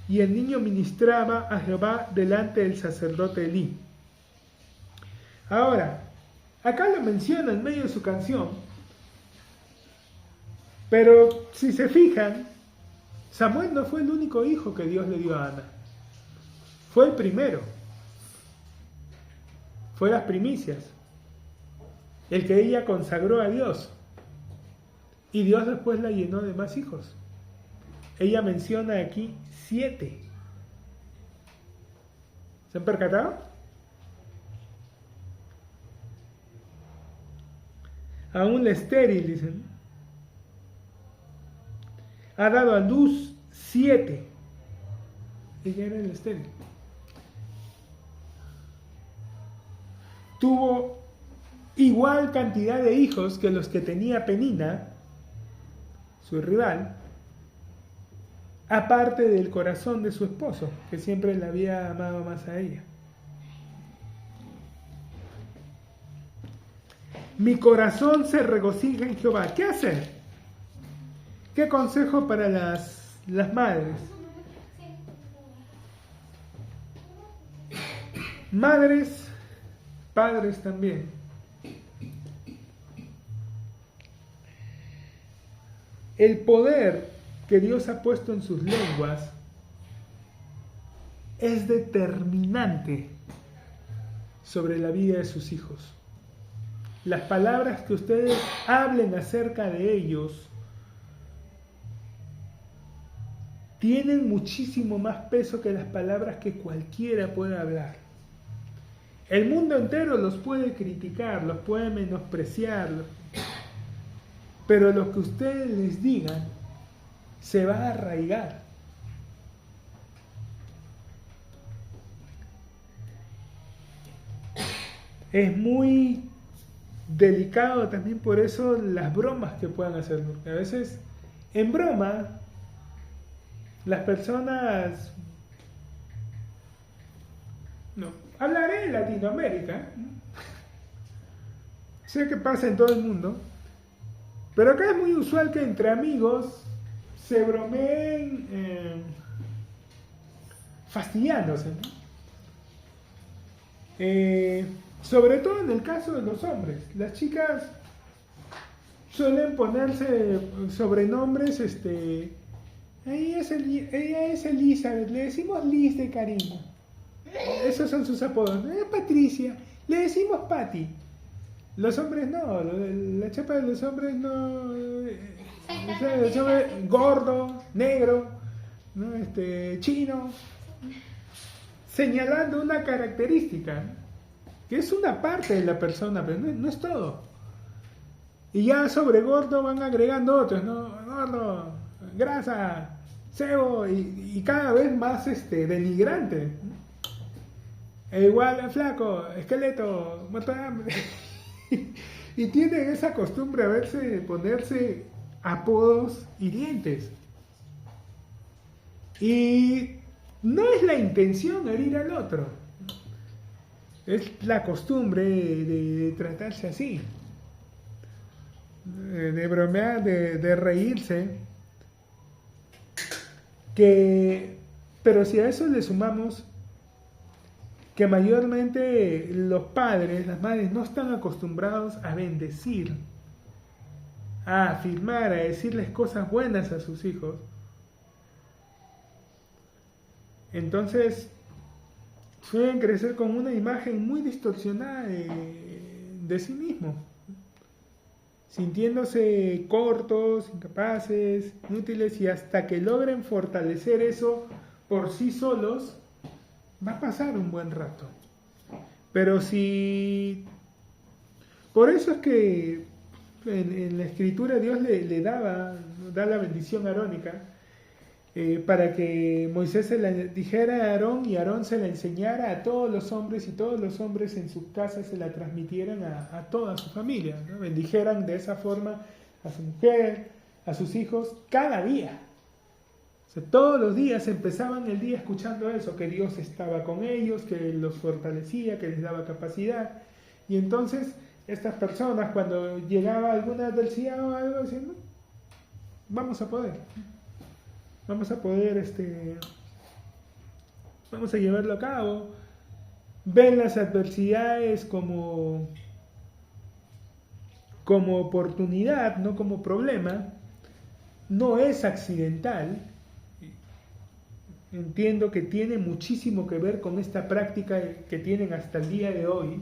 y el niño ministraba a Jehová delante del sacerdote Elí. Ahora, acá lo menciona en medio de su canción, pero si se fijan, Samuel no fue el único hijo que Dios le dio a Ana. Fue el primero. Fue las primicias. El que ella consagró a Dios. Y Dios después la llenó de más hijos. Ella menciona aquí 7. ¿Se han percatado? Aún la estéril, dicen. Ha dado a luz 7. Ella era el estéril. Tuvo igual cantidad de hijos que los que tenía Penina, su rival, aparte del corazón de su esposo, que siempre la había amado más a ella. Mi corazón se regocija en Jehová. ¿Qué hacer? ¿Qué consejo para las madres? Madres, padres también. El poder que Dios ha puesto en sus lenguas es determinante sobre la vida de sus hijos. Las palabras que ustedes hablen acerca de ellos tienen muchísimo más peso que las palabras que cualquiera pueda hablar. El mundo entero los puede criticar, los puede menospreciar, pero lo que ustedes les digan se va a arraigar. Es muy delicado también por eso las bromas que puedan hacer, porque a veces en broma las personas, no, hablaré en Latinoamérica, sé que pasa en todo el mundo, pero acá es muy usual que entre amigos se bromeen fastidiándose, ¿no? Sobre todo en el caso de los hombres. Las chicas suelen ponerse sobrenombres, ella es Elizabeth, le decimos Liz de cariño. Esos son sus apodos. Patricia, le decimos Patty. Los hombres no, la chapa de los hombres no. Los hombres, gordo, negro, ¿no? Chino, señalando una característica, ¿no? Que es una parte de la persona, pero no es todo. Y ya sobre gordo van agregando otros, ¿no? Gordo, grasa, cebo, y cada vez más denigrante. E igual flaco, esqueleto, muerto de hambre. Y tienen esa costumbre de ponerse apodos hirientes. Y no es la intención herir al otro. Es la costumbre de tratarse así. De bromear, de reírse. Pero si a eso le sumamos que mayormente los padres, las madres no están acostumbrados a bendecir, a afirmar, a decirles cosas buenas a sus hijos, entonces suelen crecer con una imagen muy distorsionada de sí mismos, sintiéndose cortos, incapaces, inútiles, y hasta que logren fortalecer eso por sí solos, va a pasar un buen rato. Pero si... Por eso es que en la escritura Dios le da la bendición arónica, para que Moisés se la dijera a Aarón y Aarón se la enseñara a todos los hombres, y todos los hombres en su casa se la transmitieran a toda su familia, ¿no? Bendijeran de esa forma a su mujer, a sus hijos, cada día. O sea, todos los días empezaban el día escuchando eso, que Dios estaba con ellos, que los fortalecía, que les daba capacidad. Y entonces estas personas, cuando llegaba alguna adversidad o algo, decían, no, vamos a poder, vamos a llevarlo a cabo. Ven las adversidades como oportunidad, no como problema. No es accidental. Entiendo que tiene muchísimo que ver con esta práctica que tienen hasta el día de hoy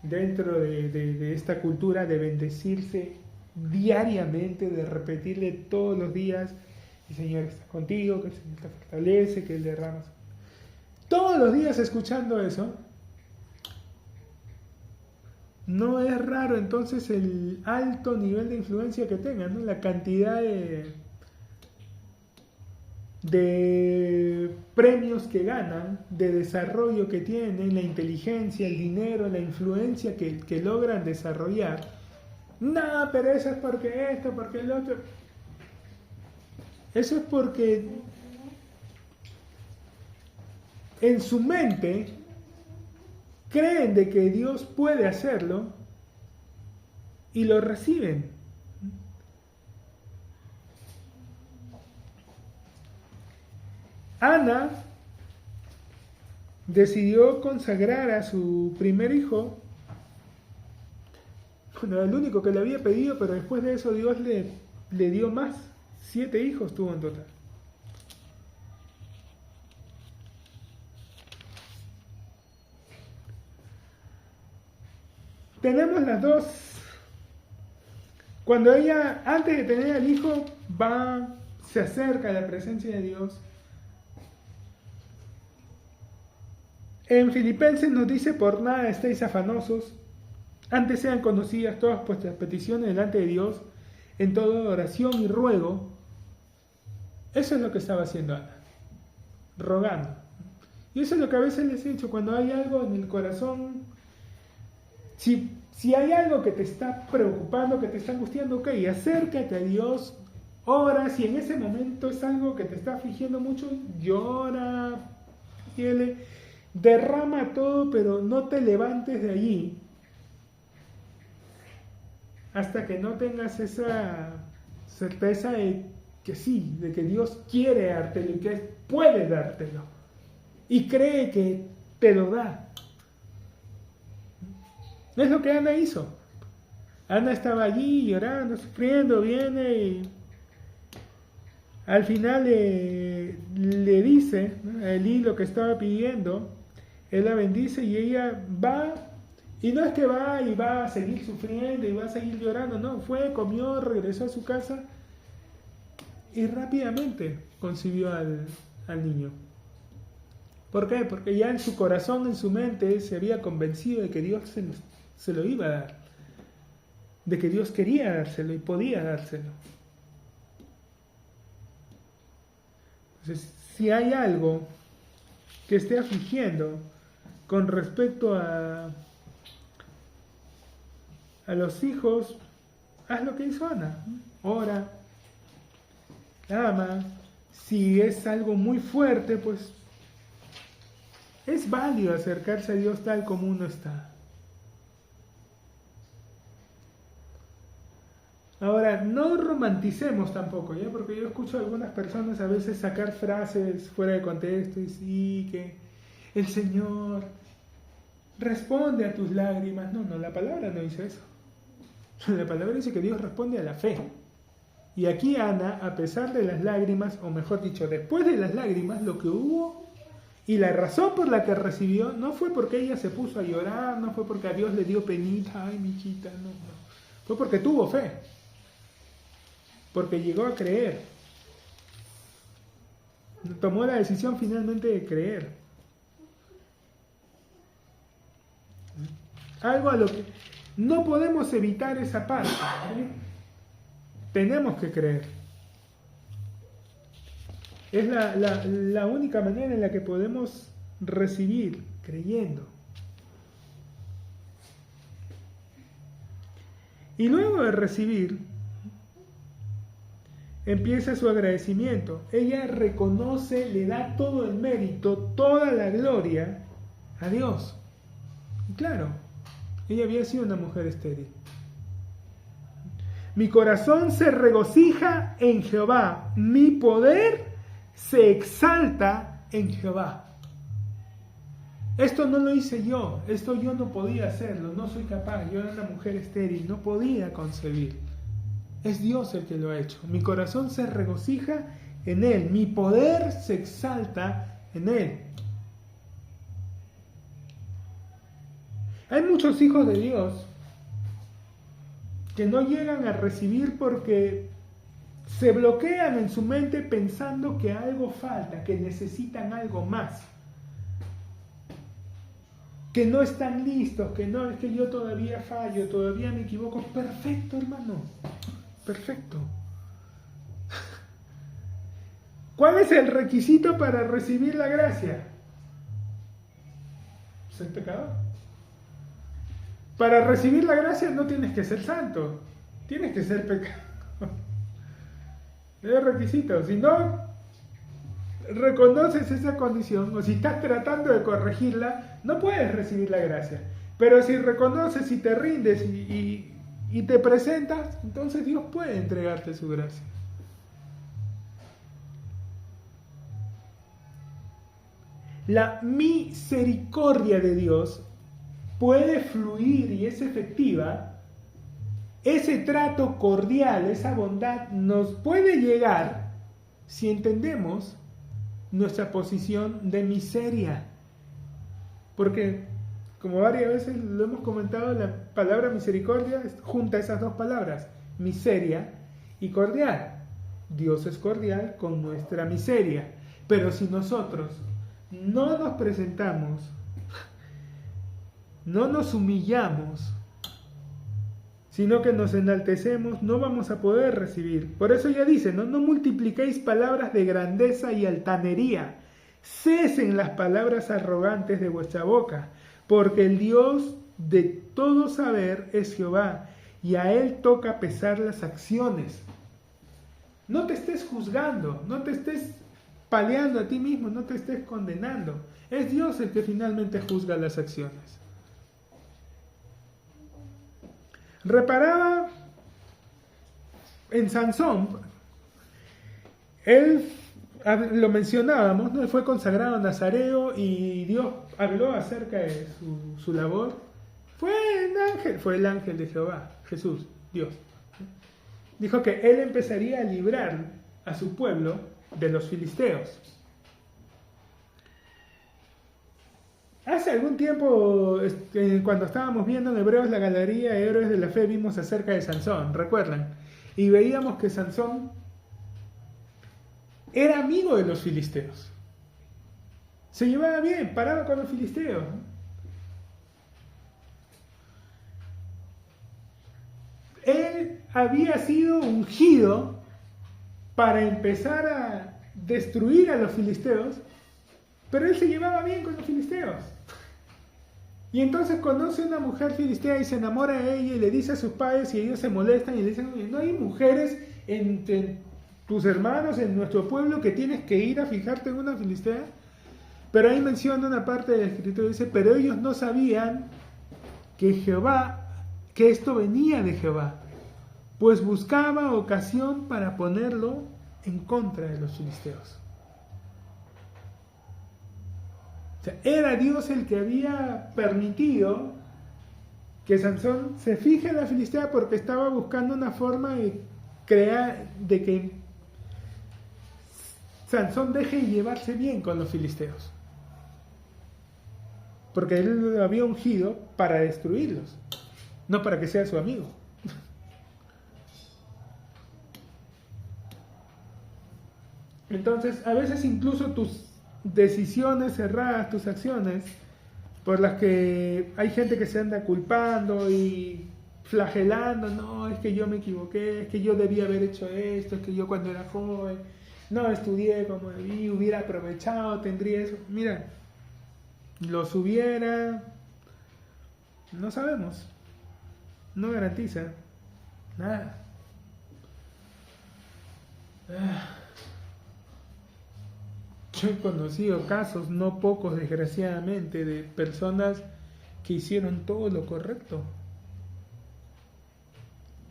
dentro de esta cultura de bendecirse diariamente, de repetirle todos los días: el Señor está contigo, que el Señor te fortalece, que Él derrama. Todos los días escuchando eso, no es raro entonces el alto nivel de influencia que tengan, ¿no? La cantidad de premios que ganan, de desarrollo que tienen, la inteligencia, el dinero, la influencia que logran desarrollar. No, pero eso es porque esto, porque el otro. Eso es porque en su mente creen de que Dios puede hacerlo y lo reciben. Ana decidió consagrar a su primer hijo, bueno, el único que le había pedido, pero después de eso Dios le dio más. 7 hijos tuvo en total. Tenemos las dos. Cuando ella, antes de tener al hijo, se acerca a la presencia de Dios. En Filipenses nos dice: por nada estéis afanosos, antes sean conocidas todas vuestras peticiones delante de Dios, en toda oración y ruego. Eso es lo que estaba haciendo Ana, rogando. Y eso es lo que a veces les he dicho: cuando hay algo en el corazón, si hay algo que te está preocupando, que te está angustiando, ok, acércate a Dios, ora. Si en ese momento es algo que te está afligiendo mucho, llora, pídele, derrama todo, pero no te levantes de allí hasta que no tengas esa certeza de que sí, de que Dios quiere dártelo y que puede dártelo, y cree que te lo da. No es lo que Ana hizo. Ana estaba allí llorando, sufriendo, viene y al final le dice, ¿no?, a Elí lo que estaba pidiendo. Él la bendice y ella va, y no es que va y va a seguir sufriendo y va a seguir llorando, no, fue, comió, regresó a su casa y rápidamente concibió al niño. ¿Por qué? Porque ya en su corazón, en su mente, se había convencido de que Dios se lo iba a dar, de que Dios quería dárselo y podía dárselo. Entonces, si hay algo que esté afligiendo con respecto a los hijos, haz lo que hizo Ana. Ora, ama. Si es algo muy fuerte, pues es válido acercarse a Dios tal como uno está. Ahora, no romanticemos tampoco, ¿ya? Porque yo escucho a algunas personas a veces sacar frases fuera de contexto y sí, que el Señor responde a tus lágrimas. No, la palabra no dice eso. La palabra dice que Dios responde a la fe. Y aquí Ana, a pesar de las lágrimas, o mejor dicho, después de las lágrimas, lo que hubo y la razón por la que recibió no fue porque ella se puso a llorar, no fue porque a Dios le dio penita, ay, mi hijita, no. Fue porque tuvo fe. Porque llegó a creer. Tomó la decisión finalmente de creer. Algo a lo que no podemos evitar esa parte, ¿sí? Tenemos que creer. Es la única manera en la que podemos recibir, creyendo. Y luego de recibir, empieza su agradecimiento. Ella reconoce, le da todo el mérito, toda la gloria a Dios. Y claro, ella había sido una mujer estéril. Mi corazón se regocija en Jehová, mi poder se exalta en Jehová. Esto no lo hice yo, esto yo no podía hacerlo, no soy capaz, yo era una mujer estéril, no podía concebir. Es Dios el que lo ha hecho. Mi corazón se regocija en Él, mi poder se exalta en Él. Hay muchos hijos de Dios que no llegan a recibir porque se bloquean en su mente pensando que algo falta, que necesitan algo más, que no están listos, que no, es que yo todavía fallo, todavía me equivoco. Perfecto, hermano, perfecto. ¿Cuál es el requisito para recibir la gracia? ¿Ser pecador? Para recibir la gracia no tienes que ser santo, tienes que ser pecador. Es el requisito. Si no reconoces esa condición, o si estás tratando de corregirla, no puedes recibir la gracia. Pero si reconoces y te rindes y te presentas, entonces Dios puede entregarte su gracia. La misericordia de Dios puede fluir y es efectiva. Ese trato cordial, esa bondad nos puede llegar si entendemos nuestra posición de miseria. Porque, como varias veces lo hemos comentado, la palabra misericordia junta esas dos palabras, miseria y cordial. Dios es cordial con nuestra miseria. Pero si nosotros no nos presentamos, no nos humillamos, sino que nos enaltecemos, no vamos a poder recibir. Por eso ya dice, no multipliquéis palabras de grandeza y altanería. Cesen las palabras arrogantes de vuestra boca, porque el Dios de todo saber es Jehová, y a Él toca pesar las acciones. No te estés juzgando, no te estés paleando a ti mismo, no te estés condenando. Es Dios el que finalmente juzga las acciones. Reparaba en Sansón, él, lo mencionábamos, ¿no? Él fue consagrado nazareo y Dios habló acerca de su labor. Fue el ángel de Jehová, Jesús, Dios. Dijo que él empezaría a librar a su pueblo de los filisteos. Hace algún tiempo, cuando estábamos viendo en Hebreos la galería de héroes de la fe, vimos acerca de Sansón, ¿recuerdan? Y veíamos que Sansón era amigo de los filisteos. Se llevaba bien, paraba con los filisteos. Él había sido ungido para empezar a destruir a los filisteos, pero él se llevaba bien con los filisteos. Y entonces conoce a una mujer filistea y se enamora de ella y le dice a sus padres y ellos se molestan y le dicen, no hay mujeres entre tus hermanos en nuestro pueblo que tienes que ir a fijarte en una filistea. Pero ahí menciona una parte del escritor, dice, pero ellos no sabían que que esto venía de Jehová, pues buscaba ocasión para ponerlo en contra de los filisteos. O sea, era Dios el que había permitido que Sansón se fije en la filistea porque estaba buscando una forma de que Sansón deje de llevarse bien con los filisteos. Porque él lo había ungido para destruirlos, no para que sea su amigo. Entonces, a veces incluso tus decisiones erradas, tus acciones, por las que hay gente que se anda culpando y flagelando, no, es que yo me equivoqué, es que yo debía haber hecho esto, es que yo cuando era joven no estudié como debí, hubiera aprovechado, tendría eso. Mira, los hubiera, no sabemos, no garantiza nada. Yo he conocido casos, no pocos desgraciadamente, de personas que hicieron todo lo correcto,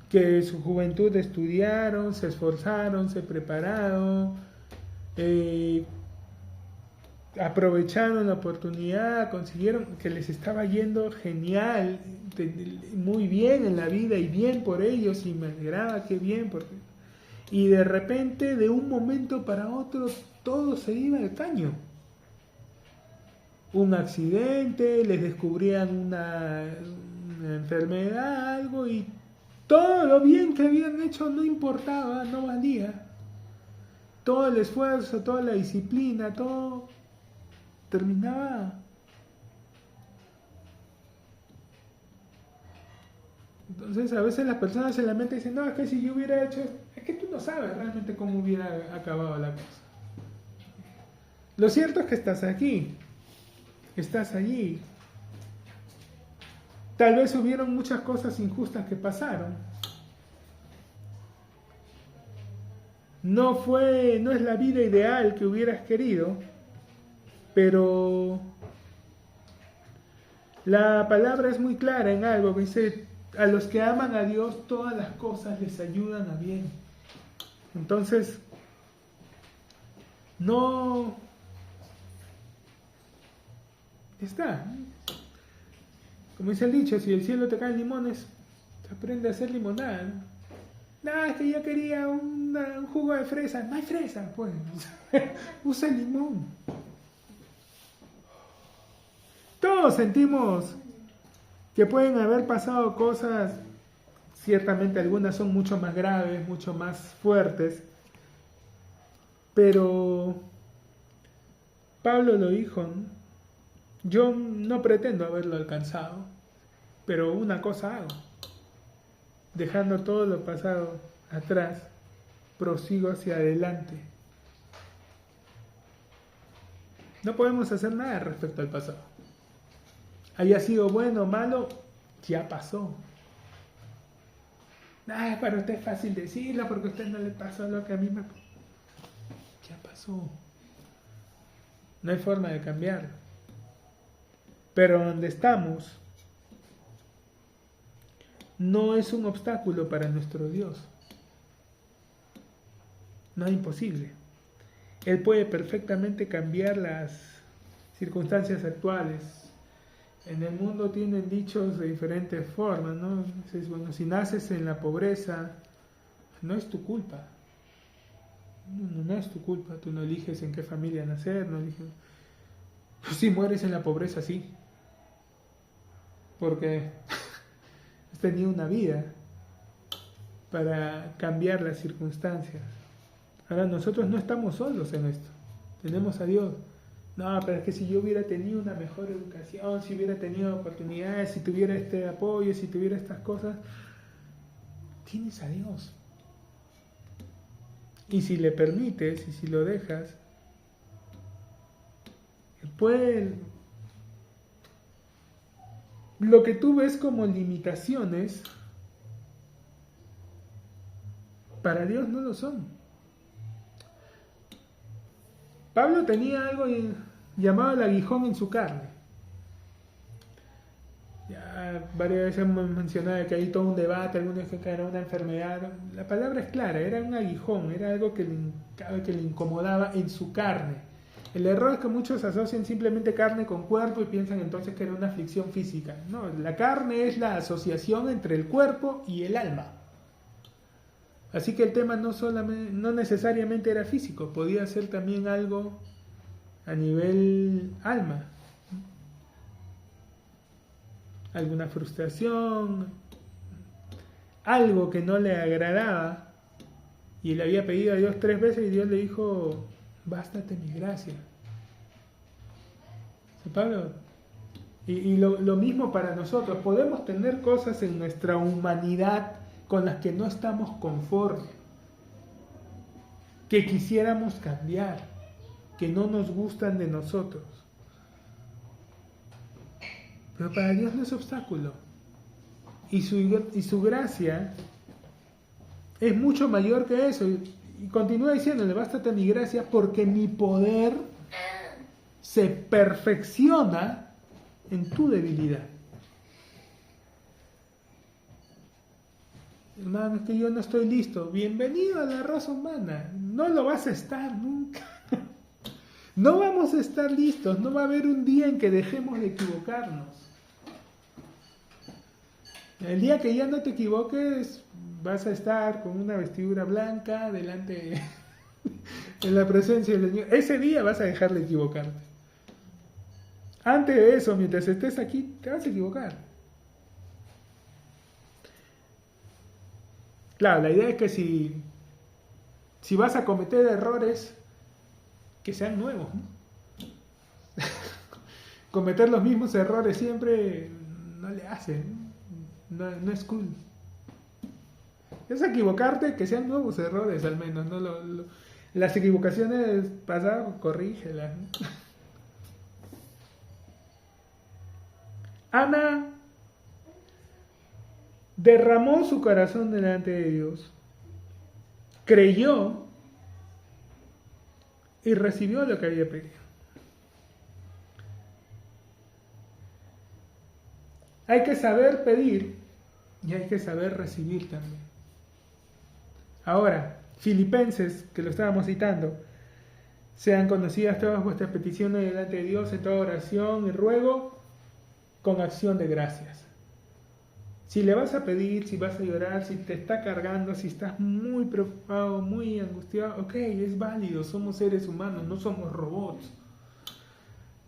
que en su juventud estudiaron, se esforzaron, se prepararon, aprovecharon la oportunidad, consiguieron que les estaba yendo genial, muy bien en la vida y bien por ellos y me alegraba, qué bien, y de repente de un momento para otro todo se iba al caño. Un accidente, les descubrían una enfermedad, algo, y todo lo bien que habían hecho no importaba, no valía. Todo el esfuerzo, toda la disciplina, todo terminaba. Entonces a veces las personas se lamentan y dicen, no, es que si yo hubiera hecho, es que tú no sabes realmente cómo hubiera acabado la cosa. Lo cierto es que estás aquí, estás allí. Tal vez hubieron muchas cosas injustas que pasaron. No es la vida ideal que hubieras querido, pero la palabra es muy clara en algo que dice, a los que aman a Dios todas las cosas les ayudan a bien. Entonces, no está. Como dice el dicho, si del cielo te caen limones, te aprende a hacer limonada, ¿no? No, es que yo quería un jugo de fresa. No hay fresa, pues. Usa el limón. Todos sentimos que pueden haber pasado cosas, ciertamente algunas son mucho más graves, mucho más fuertes, pero Pablo lo dijo, ¿no? Yo no pretendo haberlo alcanzado, pero una cosa hago, dejando todo lo pasado atrás, prosigo hacia adelante. No podemos hacer nada respecto al pasado. Haya sido bueno o malo, ya pasó. Para usted es fácil decirlo porque a usted no le pasó lo que a mí me... Ya pasó. No hay forma de cambiarlo. Pero donde estamos no es un obstáculo para nuestro Dios. No es imposible. Él puede perfectamente cambiar las circunstancias actuales, En el mundo tienen dichos de diferentes formas, ¿no? Dices, bueno, si naces en la pobreza, no es tu culpa. No es tu culpa, tú no eliges en qué familia nacer, no eliges... Si mueres en la pobreza, sí. Porque has tenido una vida para cambiar las circunstancias. Ahora nosotros no estamos solos en esto. Tenemos a Dios. No, pero es que si yo hubiera tenido una mejor educación, si hubiera tenido oportunidades, si tuviera este apoyo, si tuviera estas cosas, tienes a Dios. Y si le permites y si lo dejas, puede... Lo que tú ves como limitaciones, para Dios no lo son. Pablo tenía algo llamado el aguijón en su carne. Ya varias veces hemos mencionado que hay todo un debate, algunos dicen que era una enfermedad. La palabra es clara, era un aguijón, era algo que le incomodaba en su carne. El error es que muchos asocian simplemente carne con cuerpo y piensan entonces que era una aflicción física. No, la carne es la asociación entre el cuerpo y el alma. Así que el tema no necesariamente era físico, podía ser también algo a nivel alma. Alguna frustración, algo que no le agradaba, y le había pedido a Dios 3 veces y Dios le dijo, bástate mi gracia. ¿Sí, Pablo? Y lo mismo para nosotros, podemos tener cosas en nuestra humanidad con las que no estamos conformes, que quisiéramos cambiar, que no nos gustan de nosotros. Pero para Dios no es obstáculo. Y su gracia es mucho mayor que eso. Y continúa diciéndole, bástate mi gracia porque mi poder se perfecciona en tu debilidad. Hermano, es que yo no estoy listo. Bienvenido a la raza humana. No lo vas a estar nunca. No vamos a estar listos. No va a haber un día en que dejemos de equivocarnos. El día que ya no te equivoques, vas a estar con una vestidura blanca delante en la presencia del Señor. Ese día vas a dejar de equivocarte. Antes de eso, mientras estés aquí, te vas a equivocar. Claro, la idea es que si vas a cometer errores, que sean nuevos, ¿no? Cometer los mismos errores siempre no le hace, no es cool. Es equivocarte, que sean nuevos errores al menos, ¿no? Las equivocaciones pasadas, corrígelas, ¿no? Ana derramó su corazón delante de Dios, creyó y recibió lo que había pedido. Hay que saber pedir y hay que saber recibir también. Ahora, Filipenses, que lo estábamos citando, sean conocidas todas vuestras peticiones delante de Dios en toda oración y ruego con acción de gracias. Si le vas a pedir, si vas a llorar, si te está cargando, si estás muy preocupado, muy angustiado, ok, es válido, somos seres humanos, no somos robots.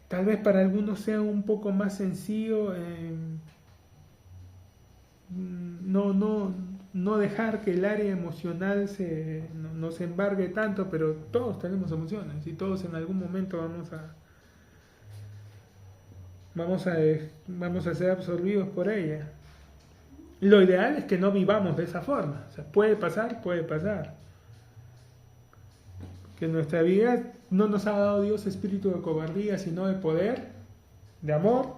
Tal vez para algunos sea un poco más sencillo no dejar que el área emocional no se embargue tanto, pero todos tenemos emociones y todos en algún momento vamos a ser absorbidos por ellas. Lo ideal es que no vivamos de esa forma. O sea, puede pasar. Que en nuestra vida no nos ha dado Dios espíritu de cobardía, sino de poder, de amor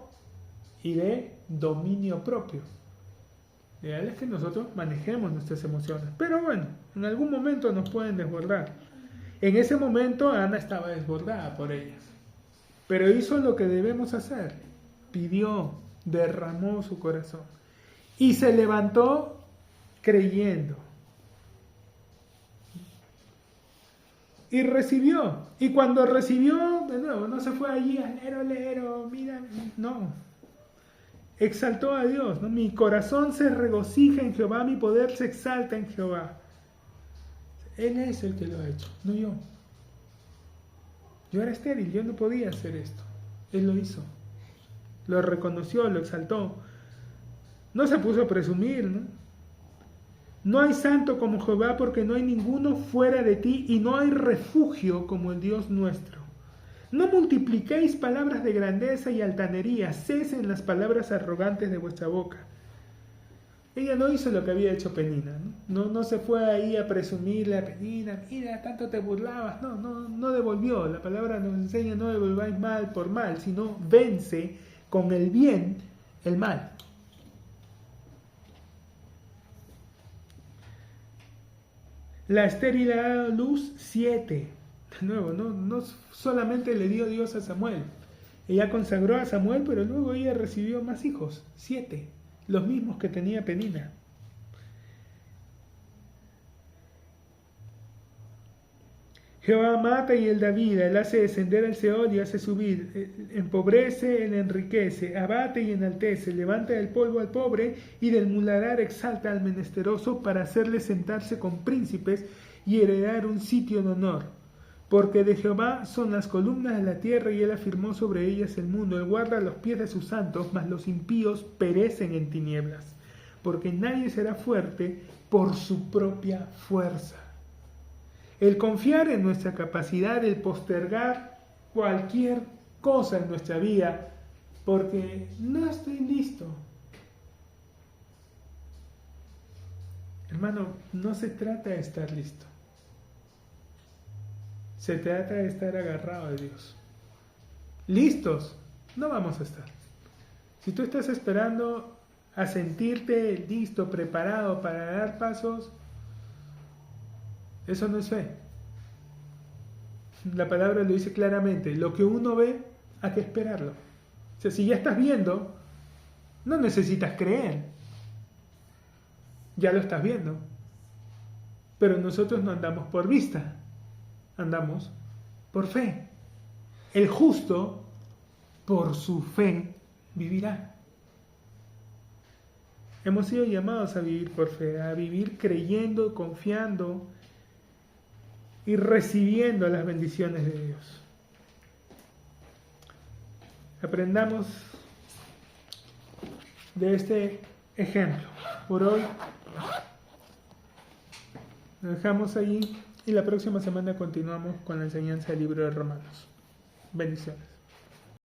y de dominio propio. Lo ideal es que nosotros manejemos nuestras emociones. Pero bueno, en algún momento nos pueden desbordar. En ese momento Ana estaba desbordada por ellas. Pero hizo lo que debemos hacer. Pidió, derramó su corazón. Y se levantó creyendo. Y recibió. Y cuando recibió, de nuevo, no se fue allí a lero, mira, no. exaltó a Dios, ¿no? Mi corazón se regocija en Jehová, mi poder se exalta en Jehová. Él es el que lo ha hecho, no yo. Yo era estéril, yo no podía hacer esto. Él lo hizo. Lo reconoció, lo exaltó. No se puso a presumir, ¿no? No hay santo como Jehová, porque no hay ninguno fuera de ti, y no hay refugio como el Dios nuestro. No multipliquéis palabras de grandeza y altanería, cesen las palabras arrogantes de vuestra boca. Ella no hizo lo que había hecho Penina, ¿no? No se fue ahí a presumirle a Penina, mira, tanto te burlabas. No devolvió. La palabra nos enseña: no devolváis mal por mal, sino vence con el bien el mal. La estéril ha dado luz 7. De nuevo, no solamente le dio Dios a Samuel. Ella consagró a Samuel, pero luego ella recibió más hijos, 7, los mismos que tenía Penina. Jehová mata y él da vida, él hace descender al Seol y hace subir, empobrece, él enriquece, abate y enaltece, levanta del polvo al pobre y del muladar exalta al menesteroso para hacerle sentarse con príncipes y heredar un sitio de honor. Porque de Jehová son las columnas de la tierra y él afirmó sobre ellas el mundo. Él guarda los pies de sus santos, mas los impíos perecen en tinieblas. Porque nadie será fuerte por su propia fuerza. El confiar en nuestra capacidad, el postergar cualquier cosa en nuestra vida, porque no estoy listo. Hermano, no se trata de estar listo. Se trata de estar agarrado a Dios. Listos, no vamos a estar. Si tú estás esperando a sentirte listo, preparado para dar pasos, eso no es fe. La palabra lo dice claramente: lo que uno ve, hay que esperarlo. O sea, si ya estás viendo, no necesitas creer. Ya lo estás viendo. Pero nosotros no andamos por vista, andamos por fe. El justo, por su fe, vivirá. Hemos sido llamados a vivir por fe, a vivir creyendo, confiando y recibiendo las bendiciones de Dios. Aprendamos de este ejemplo. Por hoy lo dejamos allí y la próxima semana continuamos con la enseñanza del libro de Romanos. Bendiciones.